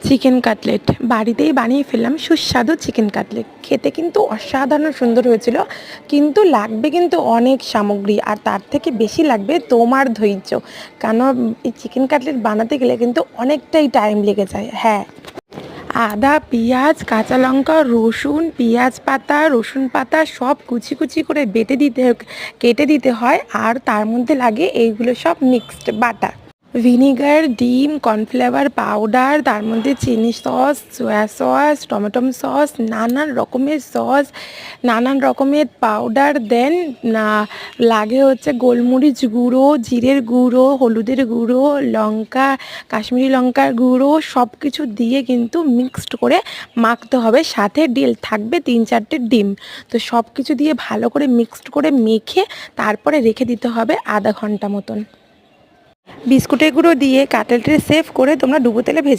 Chicken cutlet বাড়িতেই বানিয়ে ফেললাম। সুস্বাদু চিকেন কাটলেট খেতে কিন্তু অসাধারণ সুন্দর হয়েছিল, কিন্তু লাগবে কিন্তু অনেক সামগ্রী, আর তার থেকে বেশি লাগবে তোমার ধৈর্য। কেন এই চিকেন কাটলেট বানাতে গেলে কিন্তু অনেকটাই টাইম লেগে যায়। হ্যাঁ, আদা, পেঁয়াজ, কাঁচা লঙ্কা, রসুন, পেঁয়াজ পাতা, রসুন পাতা সব কুচি কুচি করে কেটে দিতে হয়। আর তার মধ্যে লাগে এইগুলো সব মিক্সড বাটা, ভিনিগার, ডিম, কর্নফ্লেভার পাউডার, তার মধ্যে chilli sauce, soya sauce, tomato sauce, নানান রকমের সস, নানান রকমের পাউডার। দেন লাগে হচ্ছে গোলমরিচ গুঁড়ো, জিরের গুঁড়ো, হলুদের গুঁড়ো, লঙ্কা, কাশ্মীরি লঙ্কার গুঁড়ো, সব কিছু দিয়ে কিন্তু মিক্সড করে মাখতে হবে। সাথে ডিল থাকবে 3-4টে ডিম। তো সব কিছু দিয়ে ভালো করে মিক্সড করে মেখে তারপরে রেখে দিতে হবে আধা ঘন্টা মতন। বিস্কুটের গুঁড়ো দিয়ে কাটলেটের শেপ করে তোমরা ডুবো তেলে ভেজে